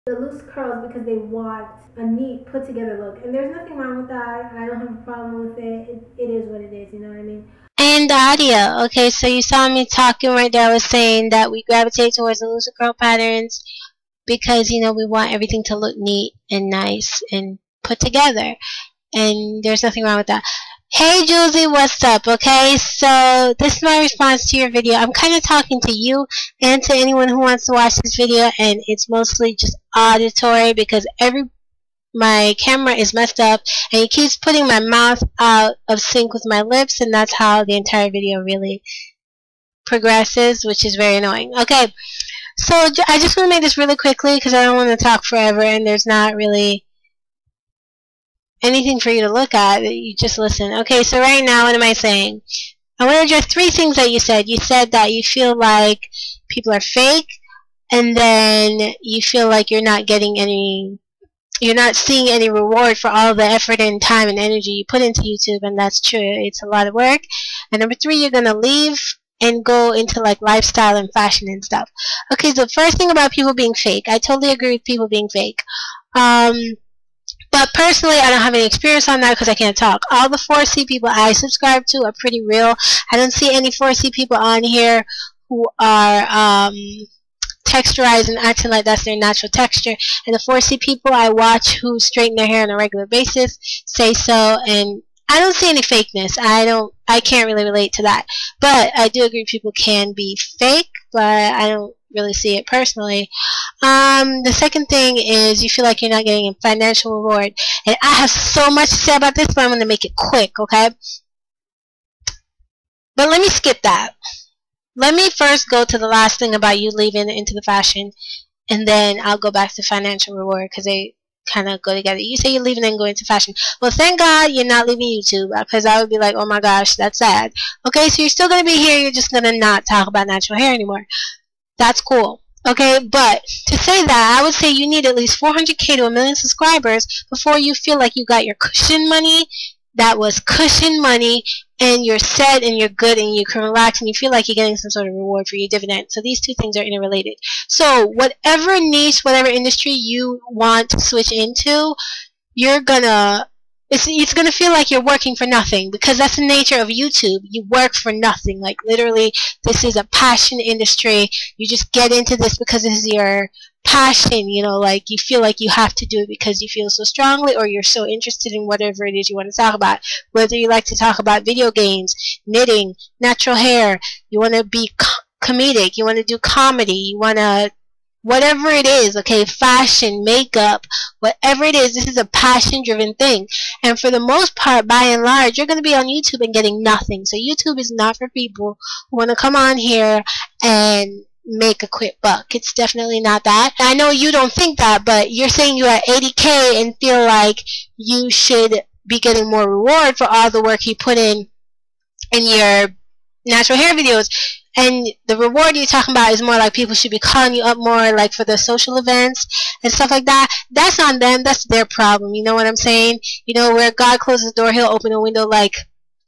the loose curls because they want a neat, put together look. And there's nothing wrong with that. I don't have a problem with it. It is what it is, you know what I mean? And the audio. Okay, so you saw me talking right there. I was saying that we gravitate towards the looser curl patterns because, you know, we want everything to look neat and nice and put together. And there's nothing wrong with that. Hey Julesy, what's up? Okay, so this is my response to your video. I'm kind of talking to you and to anyone who wants to watch this video, and it's mostly just auditory because my camera is messed up and it keeps putting my mouth out of sync with my lips, and that's how the entire video really progresses, which is very annoying. Okay, so I just want to make this really quickly because I don't want to talk forever and there's not really anything for you to look at. You just listen. Okay, so right now, what am I saying? I want to address 3 things that you said. You said that you feel like people are fake, and then you feel like you're not seeing any reward for all the effort and time and energy you put into YouTube, and that's true. It's a lot of work. And number 3, you're gonna leave and go into like lifestyle and fashion and stuff. Okay, so the first thing about people being fake, I totally agree with people being fake. But personally, I don't have any experience on that because I can't talk. All the 4C people I subscribe to are pretty real. I don't see any 4C people on here who are texturized and acting like that's their natural texture. And the 4C people I watch who straighten their hair on a regular basis say so, and I don't see any fakeness. I can't really relate to that. But I do agree people can be fake, but I don't really see it personally. The second thing is you feel like you're not getting a financial reward. And I have so much to say about this, but I'm going to make it quick, okay? But let me skip that. Let me first go to the last thing about you leaving into the fashion, and then I'll go back to financial reward because they kind of go together. You say you're leaving and going into fashion. Well, thank God you're not leaving YouTube, because I would be like, oh my gosh, that's sad. Okay, so you're still going to be here. You're just going to not talk about natural hair anymore. That's cool. Okay, but to say that, I would say you need at least 400K to 1 million subscribers before you feel like you got your cushion money. That was cushion money, and you're set and you're good and you can relax and you feel like you're getting some sort of reward for your dividend. So these 2 things are interrelated. So whatever niche, whatever industry you want to switch into, you're gonna it's gonna feel like you're working for nothing, because that's the nature of YouTube. You work for nothing. Like literally, this is a passion industry. You just get into this because this is your passion, you know, like you feel like you have to do it because you feel so strongly, or you're so interested in whatever it is you want to talk about. Whether you like to talk about video games, knitting, natural hair, you want to be comedic, you want to do comedy, you want to whatever it is, okay, fashion, makeup, whatever it is, this is a passion-driven thing. And for the most part, by and large, you're going to be on YouTube and getting nothing. So YouTube is not for people who want to come on here and make a quick buck. It's definitely not that. I know you don't think that, but you're saying you're at 80K and feel like you should be getting more reward for all the work you put in your natural hair videos. And the reward you're talking about is more like people should be calling you up more, like for the social events and stuff like that. That's on them. That's their problem. You know what I'm saying? You know, where God closes the door, He'll open a window. Like,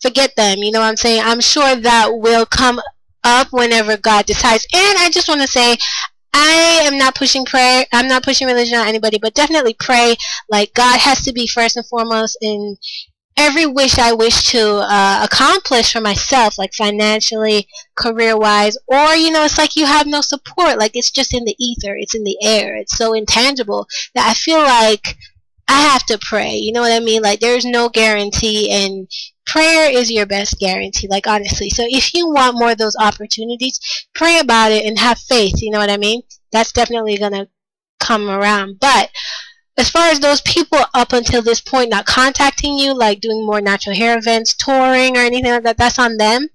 forget them. You know what I'm saying? I'm sure that will come up whenever God decides. And I just want to say, I am not pushing prayer. I'm not pushing religion on anybody, but definitely pray. Like, God has to be first and foremost in every wish I wish to accomplish for myself, like financially, career-wise, or, you know, it's like you have no support. Like, it's just in the ether. It's in the air. It's so intangible that I feel like I have to pray. You know what I mean? Like, there's no guarantee, and prayer is your best guarantee, like, honestly. So if you want more of those opportunities, pray about it and have faith. You know what I mean? That's definitely going to come around. But as far as those people up until this point not contacting you, like doing more natural hair events, touring, or anything like that, that's on them.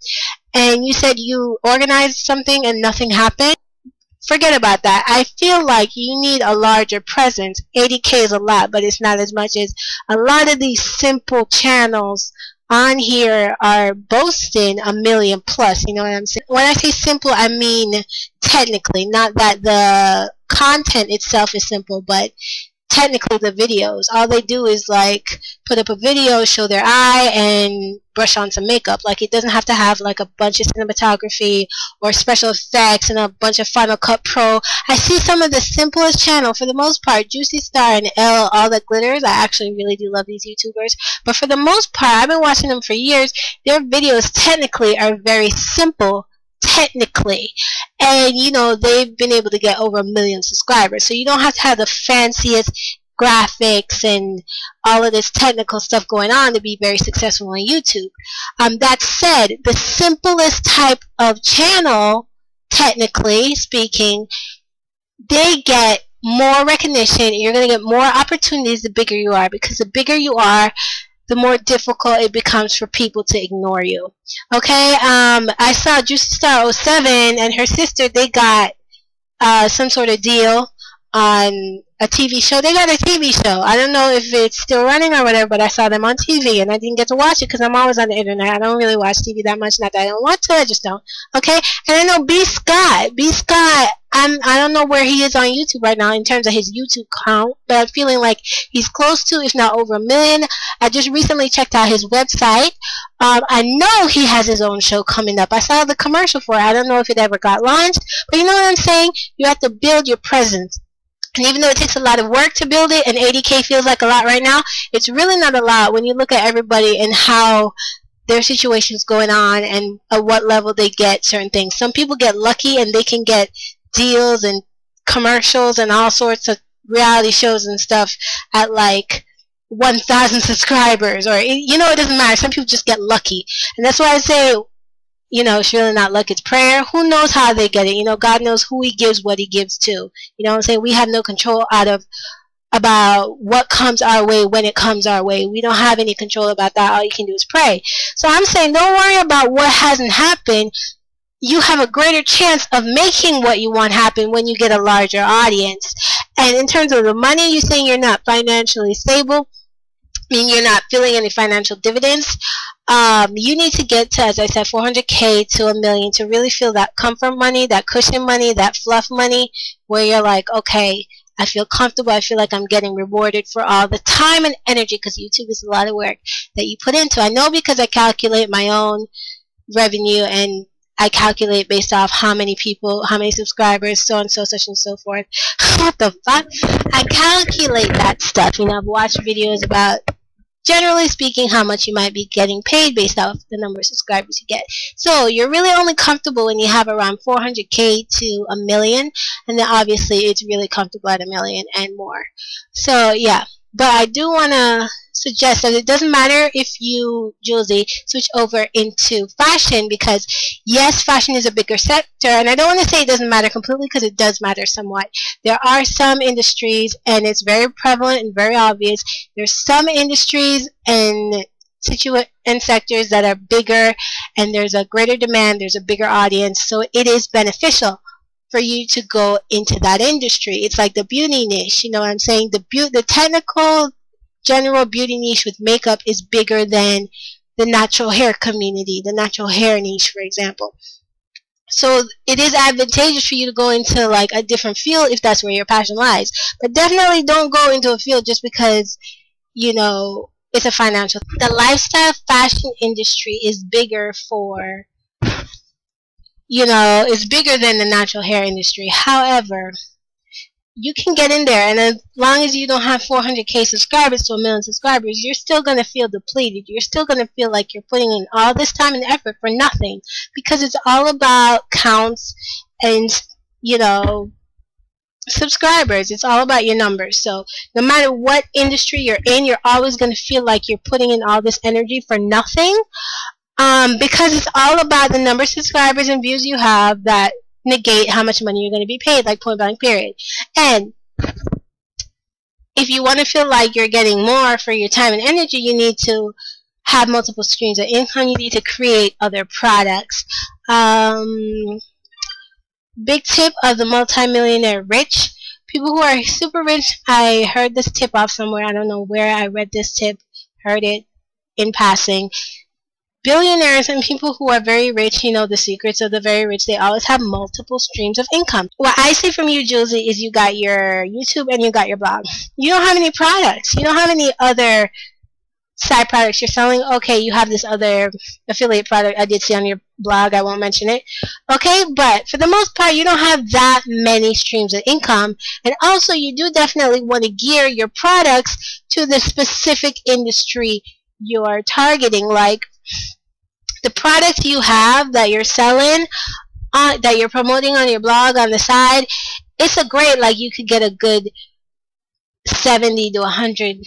And you said you organized something and nothing happened. Forget about that. I feel like you need a larger presence. 80K is a lot, but it's not as much as a lot of these simple channels on here are boasting 1 million plus. You know what I'm saying? When I say simple, I mean technically, not that the content itself is simple, but technically the videos. All they do is like put up a video, show their eye, and brush on some makeup. Like, it doesn't have to have like a bunch of cinematography or special effects and a bunch of Final Cut Pro. I see some of the simplest channel, for the most part, Juicy Star and L, All That Glitters. I actually really do love these YouTubers, but for the most part, I've been watching them for years. Their videos technically are very simple, technically, and you know, they've been able to get over 1 million subscribers, so you don't have to have the fanciest graphics and all of this technical stuff going on to be very successful on YouTube. That said, the simplest type of channel, technically speaking, they get more recognition. You're going to get more opportunities the bigger you are, because the bigger you are, the more difficult it becomes for people to ignore you. Okay, I saw Juicy Star 07 and her sister, they got some sort of deal on a TV show. They got a TV show. I don't know if it's still running or whatever, but I saw them on TV, and I didn't get to watch it because I'm always on the internet. I don't really watch TV that much. Not that I don't want to, I just don't. Okay? And I know B. Scott. B. Scott, I don't know where he is on YouTube right now in terms of his YouTube count, but I'm feeling like he's close to, if not over 1 million. I just recently checked out his website. I know he has his own show coming up. I saw the commercial for it. I don't know if it ever got launched, but you know what I'm saying? You have to build your presence. And even though it takes a lot of work to build it, and 80K feels like a lot right now, it's really not a lot when you look at everybody and how their situation's going on and at what level they get certain things. Some people get lucky and they can get deals and commercials and all sorts of reality shows and stuff at like 1,000 subscribers, or you know, it doesn't matter. Some people just get lucky, and that's why I say, you know, it's really not luck, it's prayer. Who knows how they get it? You know, God knows who He gives what He gives to. You know what I'm saying? We have no control about what comes our way when it comes our way. We don't have any control about that. All you can do is pray. So I'm saying, don't worry about what hasn't happened. You have a greater chance of making what you want happen when you get a larger audience. And in terms of the money, you're saying you're not financially stable, mean you're not feeling any financial dividends. You need to get to, as I said, 400K to 1 million to really feel that comfort money, that cushion money, that fluff money, where you're like, okay, I feel comfortable. I feel like I'm getting rewarded for all the time and energy, because YouTube is a lot of work that you put into. I know, because I calculate my own revenue, and I calculate based off how many people, how many subscribers, so and so, such and so forth. What the fuck? I calculate that stuff. You know, I've watched videos about, generally speaking, how much you might be getting paid based off the number of subscribers you get. So you're really only comfortable when you have around 400K to 1 million, and then obviously it's really comfortable at 1 million and more. So yeah, but I do want to suggest that it doesn't matter if you, Julesy, switch over into fashion, because yes, fashion is a bigger sector, and I don't want to say it doesn't matter completely, because it does matter somewhat. There are some industries, and it's very prevalent and very obvious, there's some industries and sectors that are bigger, and there's a greater demand, there's a bigger audience, so it is beneficial for you to go into that industry. It's like the beauty niche, you know what I'm saying? The technical general beauty niche with makeup is bigger than the natural hair community, the natural hair niche, for example. So it is advantageous for you to go into like a different field if that's where your passion lies. But definitely don't go into a field just because, you know, it's a financial. The lifestyle fashion industry is bigger for, you know, it's bigger than the natural hair industry. However, you can get in there, and as long as you don't have 400K subscribers to 1 million subscribers, you're still going to feel depleted. You're still going to feel like you're putting in all this time and effort for nothing, because it's all about counts and, you know, subscribers. It's all about your numbers. So no matter what industry you're in, you're always going to feel like you're putting in all this energy for nothing, because it's all about the number of subscribers and views you have that negate how much money you're going to be paid, like point blank period. And if you want to feel like you're getting more for your time and energy, you need to have multiple streams of income. You need to create other products. Big tip of the multimillionaire rich, people who are super rich. I heard this tip off somewhere. I don't know where I read this tip, heard it in passing. billionaires and people who are very rich, you know, the secrets of the very rich, they always have multiple streams of income. What I see from you, Julie, is you got your YouTube and you got your blog. You don't have any products. You don't have any other side products you're selling. Okay, you have this other affiliate product I did see on your blog. I won't mention it. Okay, but for the most part, you don't have that many streams of income. And also, you do definitely want to gear your products to the specific industry you're targeting. Like, the products you have that you're selling, that you're promoting on your blog on the side, it's a great, like, you could get a good 70 to 100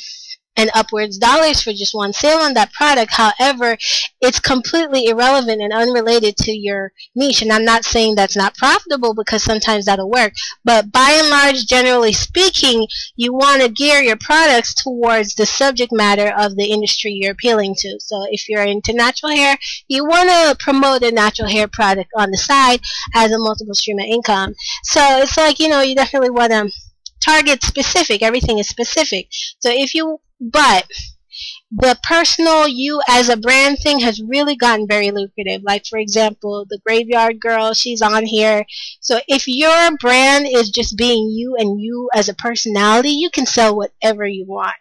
and upwards dollars for just one sale on that product. However, it's completely irrelevant and unrelated to your niche. And I'm not saying that's not profitable, because sometimes that'll work. But by and large, generally speaking, you want to gear your products towards the subject matter of the industry you're appealing to. So if you're into natural hair, you want to promote a natural hair product on the side as a multiple stream of income. So it's like, you know, you definitely want to target specific. Everything is specific. So if you, but the personal you as a brand thing has really gotten very lucrative. Like, for example, the Graveyard Girl, she's on here. So if your brand is just being you and you as a personality, you can sell whatever you want.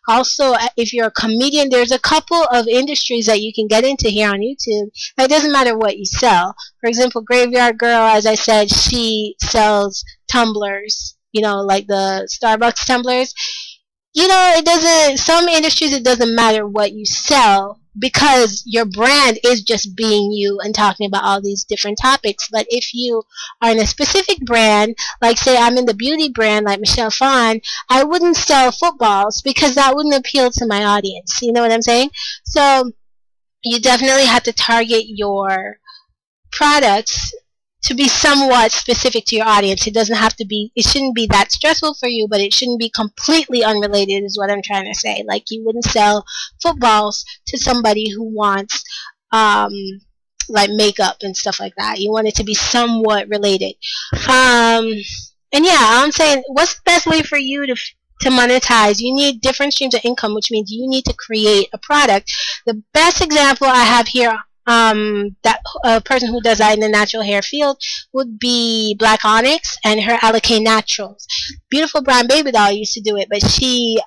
Also, if you're a comedian, there's a couple of industries that you can get into here on YouTube. It doesn't matter what you sell. For example, Graveyard Girl, as I said, she sells tumblers, you know, like the Starbucks tumblers. You know, it doesn't, some industries it doesn't matter what you sell, because your brand is just being you and talking about all these different topics. But if you are in a specific brand, like say I'm in the beauty brand like Michelle Phan, I wouldn't sell footballs because that wouldn't appeal to my audience. You know what I'm saying? So you definitely have to target your products to be somewhat specific to your audience. It doesn't have to be, it shouldn't be that stressful for you, but it shouldn't be completely unrelated is what I'm trying to say. Like, you wouldn't sell footballs to somebody who wants like makeup and stuff like that. You want it to be somewhat related. And yeah, I'm saying, what's the best way for you to monetize? You need different streams of income, which means you need to create a product. The best example I have here, that a person who does that in the natural hair field would be Black Onyx and her Alakay Naturals. Beautiful Brown Baby Doll used to do it, but she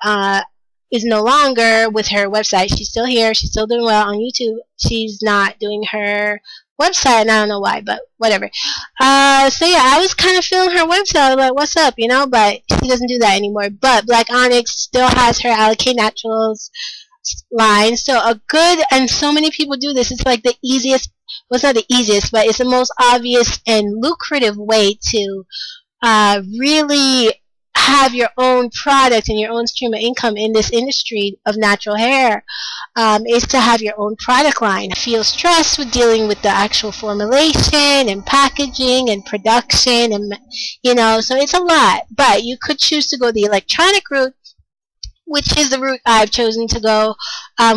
is no longer with her website. She's still here. She's still doing well on YouTube. She's not doing her website, and I don't know why, but whatever. So yeah, I was kind of feeling her website, like, what's up, you know, but she doesn't do that anymore. But Black Onyx still has her Alakay Naturals line. So a good, and so many people do this, it's like the easiest, well, it's not the easiest, but it's the most obvious and lucrative way to really have your own product and your own stream of income in this industry of natural hair, is to have your own product line. Feel stressed with dealing with the actual formulation and packaging and production, and you know, so it's a lot. But you could choose to go the electronic route, which is the route I've chosen to go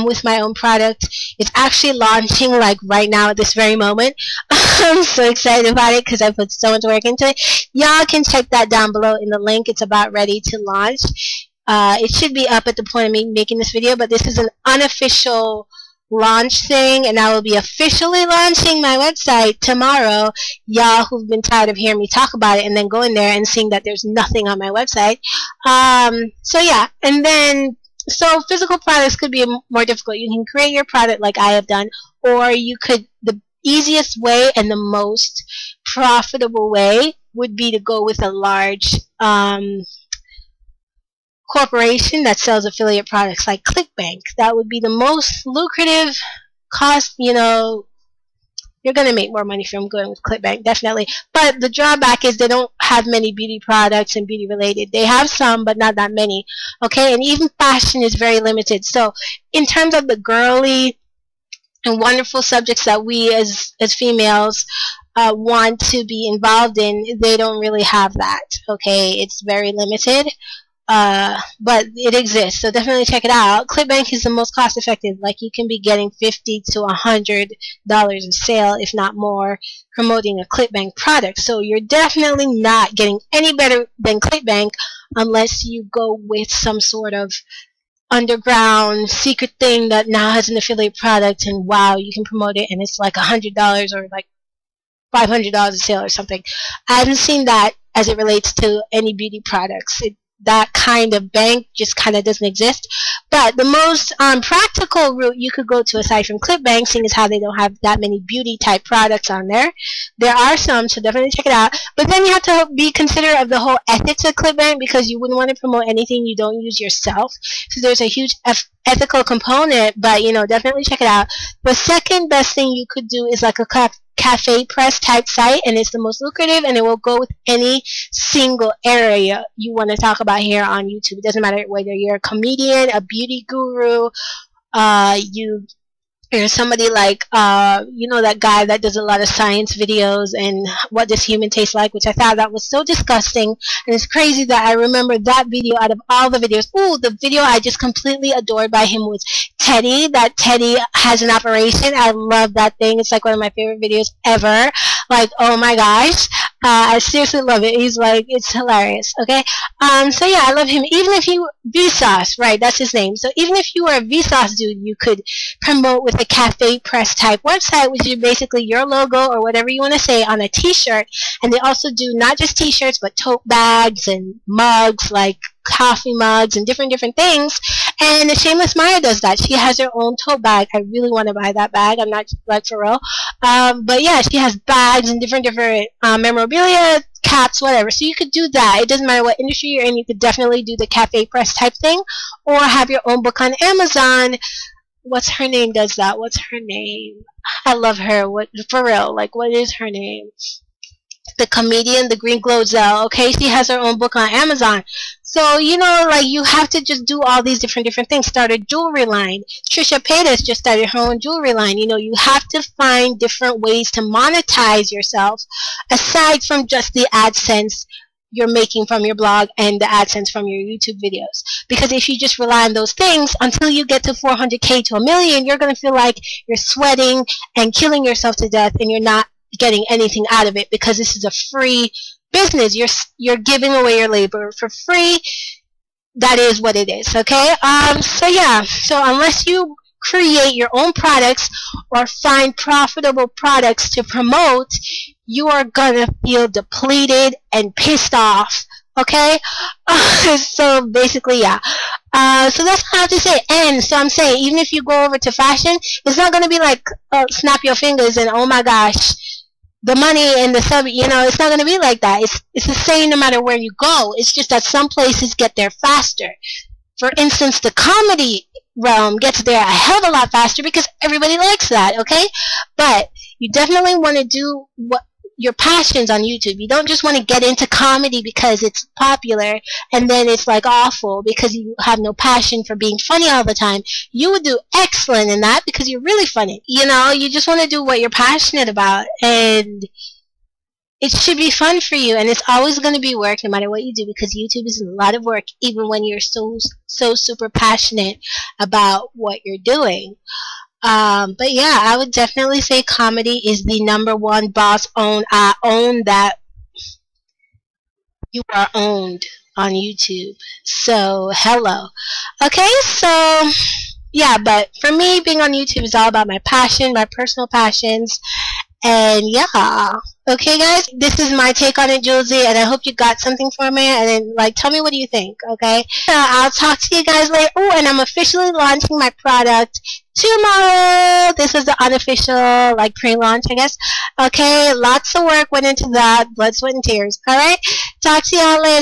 with my own product. It's actually launching like right now at this very moment. I'm so excited about it because I put so much work into it. Y'all can check that down below in the link. It's about ready to launch. It should be up at the point of me making this video, but this is an unofficial launch thing, and I will be officially launching my website tomorrow. Y'all who've been tired of hearing me talk about it and then going there and seeing that there's nothing on my website. So yeah, and then so physical products could be more difficult. You can create your product like I have done, or you could, the easiest way and the most profitable way would be to go with a large corporation that sells affiliate products like ClickBank. That would be the most lucrative cost. You know, you're going to make more money from going with ClickBank, definitely. But the drawback is they don't have many beauty products and beauty related. They have some, but not that many. Okay, and even fashion is very limited. So in terms of the girly and wonderful subjects that we as females want to be involved in, they don't really have that. Okay, it's very limited. But it exists, so definitely check it out. ClickBank is the most cost effective. Like, you can be getting $50 to $100 a sale, if not more, promoting a ClickBank product. So you're definitely not getting any better than ClickBank unless you go with some sort of underground secret thing that now has an affiliate product, and wow, you can promote it, and it's like $100 or like $500 a sale or something. I haven't seen that as it relates to any beauty products. That kind of bank just kind of doesn't exist. But the most practical route you could go to, aside from ClipBank, seeing as how they don't have that many beauty type products on there. There are some, so definitely check it out. But then you have to be considerate of the whole ethics of ClipBank, because you wouldn't want to promote anything you don't use yourself. So there's a huge ethical component, but you know, definitely check it out. The second best thing you could do is like a cafe press type site, and it's the most lucrative, and it will go with any single area you want to talk about here on YouTube. It doesn't matter whether you're a comedian, a beauty guru, you're somebody like, you know, that guy that does a lot of science videos and what does human taste like, which I thought that was so disgusting. And it's crazy that I remember that video out of all the videos. Ooh, the video I just completely adored by him was Teddy. That Teddy has an operation. I love that thing. It's like one of my favorite videos ever. Like, oh my gosh. I seriously love it. He's like, it's hilarious. Okay. So yeah, I love him. Even if you, Vsauce, right, that's his name. So even if you were a Vsauce dude, you could promote with a cafe press type website, which is basically your logo or whatever you want to say on a t-shirt. And they also do not just t-shirts, but tote bags and mugs, like coffee mugs and different things. And Shameless Maya does that. She has her own tote bag. I really want to buy that bag. I'm not like for real. But yeah, she has bags and different memorabilia, caps, whatever. So you could do that. It doesn't matter what industry you're in. You could definitely do the cafe press type thing, or have your own book on Amazon. What's her name does that? What's her name? I love her. What, for real? Like, what is her name? The comedian, the Green Glozell. Okay, she has her own book on Amazon. So, you know, like, you have to just do all these different things. Start a jewelry line. Trisha Paytas just started her own jewelry line. You know, you have to find different ways to monetize yourself aside from just the AdSense you're making from your blog and the AdSense from your YouTube videos. Because if you just rely on those things, until you get to 400K to 1 million, you're going to feel like you're sweating and killing yourself to death, and you're not getting anything out of it, because this is a free business. You're giving away your labor for free. That is what it is. Okay. So yeah. So unless you create your own products or find profitable products to promote, you are gonna feel depleted and pissed off. Okay. So basically, yeah. So that's all I have to say. And so I'm saying, even if you go over to fashion, it's not gonna be like snap your fingers and oh my gosh, the money and the sub, you know, it's not going to be like that. It's the same no matter where you go. It's just that some places get there faster. For instance, the comedy realm gets there a hell of a lot faster because everybody likes that, okay? But you definitely want to do what your passions on YouTube. You don't just want to get into comedy because it's popular and then it's like awful because you have no passion for being funny all the time. You would do excellent in that because you're really funny. You know, you just want to do what you're passionate about, and it should be fun for you, and it's always going to be work no matter what you do, because YouTube is a lot of work even when you're so super passionate about what you're doing. But yeah, I would definitely say comedy is the #1 boss own. I own that. You are owned on YouTube. So hello. Okay, so yeah, but for me, being on YouTube is all about my passion, my personal passions. And yeah, okay guys, this is my take on it, Julesy, and I hope you got something from it, and then like tell me what do you think, okay? I'll talk to you guys later. Oh, and I'm officially launching my product tomorrow. This is the unofficial like pre-launch, I guess. Okay, lots of work went into that, blood, sweat, and tears. Alright, talk to y'all later.